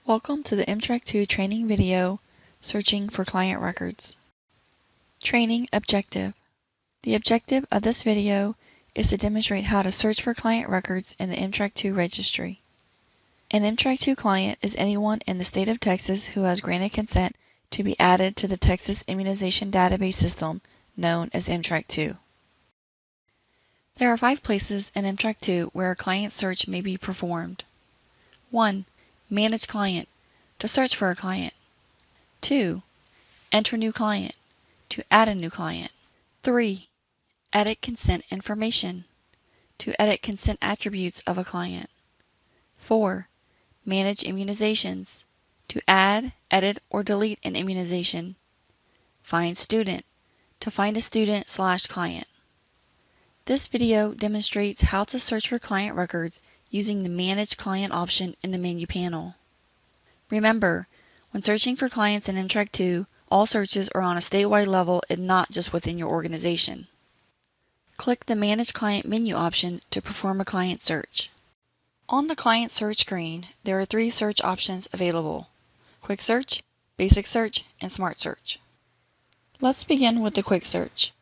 Welcome to the Amtrak 2 training video, Searching for Client Records. Training Objective. The objective of this video is to demonstrate how to search for client records in the Amtrak 2 registry. An Amtrak 2 client is anyone in the state of Texas who has granted consent to be added to the Texas Immunization Database System known as Amtrak 2. There are 5 places in Amtrak 2 where a client search may be performed. 1. Manage Client, to search for a client. 2. Enter New Client, to add a new client. 3. Edit Consent Information, to edit consent attributes of a client. 4. Manage Immunizations, to add, edit, or delete an immunization. Find Student, to find a student/client. This video demonstrates how to search for client records using the Manage Client option in the menu panel. Remember, when searching for clients in Amtrak 2, all searches are on a statewide level and not just within your organization. Click the Manage Client menu option to perform a client search. On the client search screen, there are 3 search options available: Quick Search, Basic Search, and Smart Search. Let's begin with the Quick Search.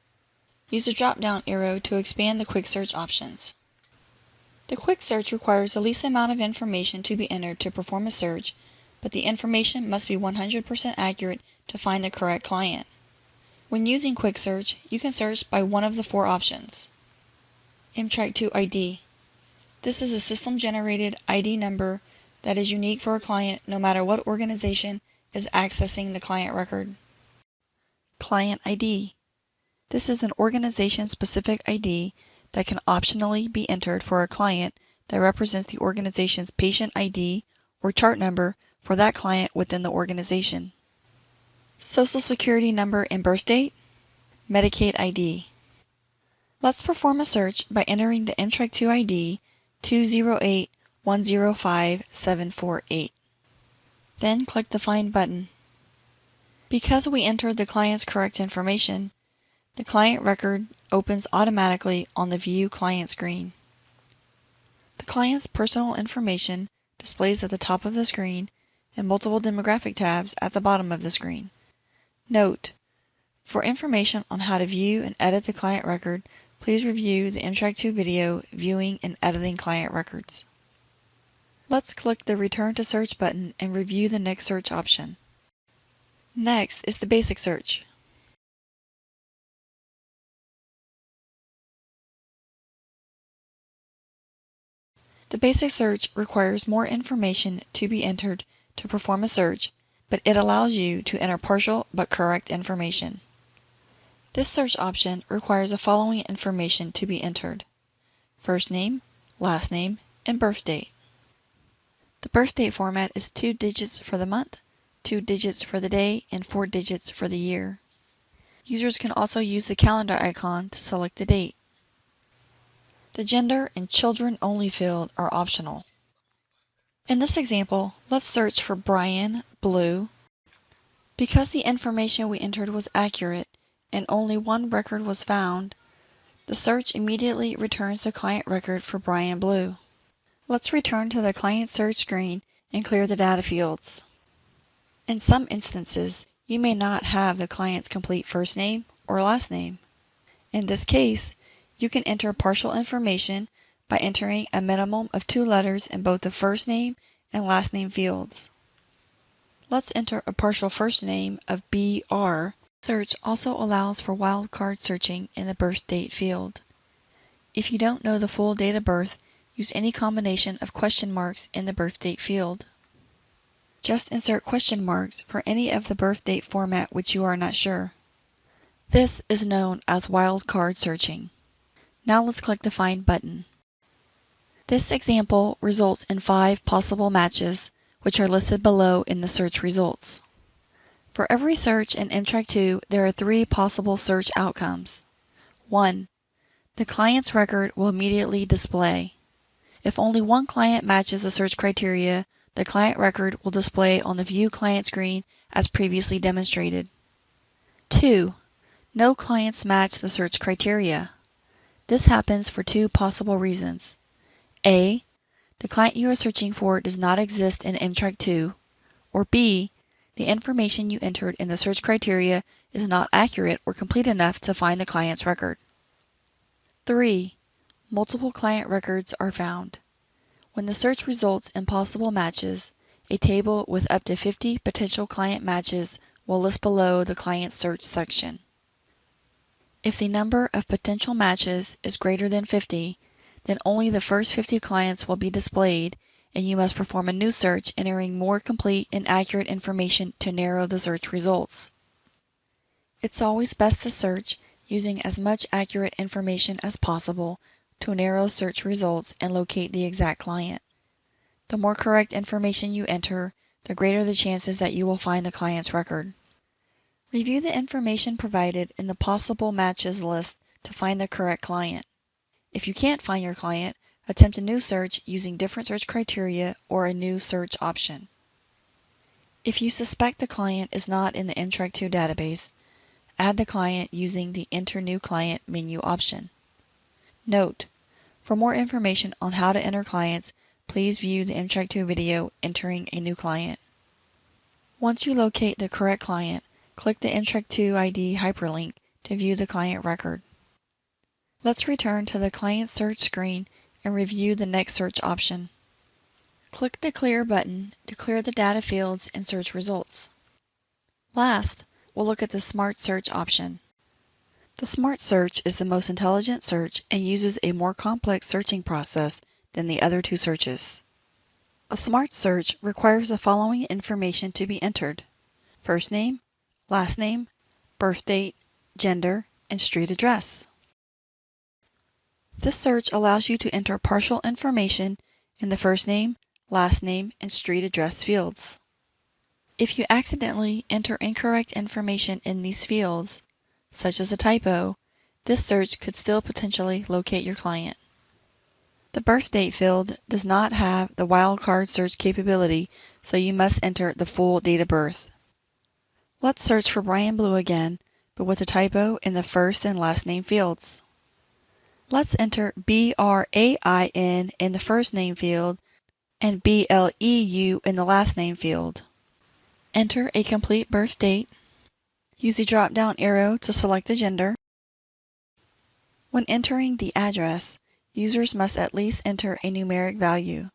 Use the drop-down arrow to expand the Quick Search options. The Quick Search requires the least amount of information to be entered to perform a search, but the information must be 100% accurate to find the correct client. When using Quick Search, you can search by one of the 4 options. Amtrak 2 ID. This is a system-generated ID number that is unique for a client no matter what organization is accessing the client record. Client ID. This is an organization-specific ID that can optionally be entered for a client that represents the organization's patient ID or chart number for that client within the organization. Social Security number and birth date. Medicaid ID. Let's perform a search by entering the Amtrak 2 ID 208105748. Then click the Find button. Because we entered the client's correct information, the client record opens automatically on the View Client screen. The client's personal information displays at the top of the screen and multiple demographic tabs at the bottom of the screen. Note: for information on how to view and edit the client record, please review the Amtrak 2 video, Viewing and Editing Client Records. Let's click the Return to Search button and review the next search option. Next is the Basic Search. The Basic Search requires more information to be entered to perform a search, but it allows you to enter partial but correct information. This search option requires the following information to be entered: first name, last name, and birth date. The birth date format is 2 digits for the month, 2 digits for the day, and 4 digits for the year. Users can also use the calendar icon to select the date. The gender and children only field are optional. In this example, let's search for Brian Blue. Because the information we entered was accurate and only one record was found, the search immediately returns the client record for Brian Blue. Let's return to the client search screen and clear the data fields. In some instances, you may not have the client's complete first name or last name. In this case, you can enter partial information by entering a minimum of 2 letters in both the first name and last name fields. Let's enter a partial first name of BR. Search also allows for wildcard searching in the birth date field. If you don't know the full date of birth, use any combination of question marks in the birth date field. Just insert question marks for any of the birth date format which you are not sure. This is known as wildcard searching. Now let's click the Find button. This example results in 5 possible matches, which are listed below in the search results. For every search in Amtrak 2, there are 3 possible search outcomes. 1. The client's record will immediately display. If only one client matches the search criteria, the client record will display on the View Client screen as previously demonstrated. 2. No clients match the search criteria. This happens for 2 possible reasons. A. The client you are searching for does not exist in Amtrak 2, or B, the information you entered in the search criteria is not accurate or complete enough to find the client's record. 3. Multiple client records are found. When the search results in possible matches, a table with up to 50 potential client matches will list below the client search section. If the number of potential matches is greater than 50, then only the first 50 clients will be displayed, and you must perform a new search entering more complete and accurate information to narrow the search results. It's always best to search using as much accurate information as possible to narrow search results and locate the exact client. The more correct information you enter, the greater the chances that you will find the client's record. Review the information provided in the possible matches list to find the correct client. If you can't find your client, attempt a new search using different search criteria or a new search option. If you suspect the client is not in the MTrack2 database, add the client using the Enter New Client menu option. Note: for more information on how to enter clients, please view the MTrack2 video Entering a New Client. Once you locate the correct client, click the MTrack2 ID hyperlink to view the client record. Let's return to the client search screen and review the next search option. Click the Clear button to clear the data fields and search results. Last, we'll look at the Smart Search option. The Smart Search is the most intelligent search and uses a more complex searching process than the other two searches. A Smart Search requires the following information to be entered: first name, last name, birth date, gender, and street address. This search allows you to enter partial information in the first name, last name, and street address fields. If you accidentally enter incorrect information in these fields, such as a typo, this search could still potentially locate your client. The birth date field does not have the wildcard search capability, so you must enter the full date of birth. Let's search for Brian Blue again, but with a typo in the first and last name fields. Let's enter BRAIN in the first name field and BLEU in the last name field. Enter a complete birth date. Use the drop-down arrow to select the gender. When entering the address, users must at least enter a numeric value.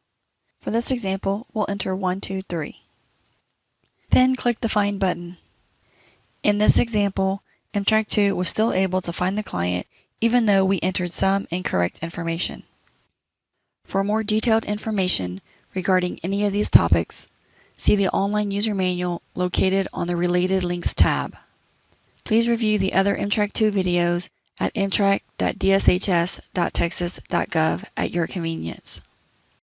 For this example, we'll enter 123. Then click the Find button. In this example, MTrack2 was still able to find the client even though we entered some incorrect information. For more detailed information regarding any of these topics, see the online user manual located on the Related Links tab. Please review the other MTrack2 videos at mtrack.dshs.texas.gov at your convenience.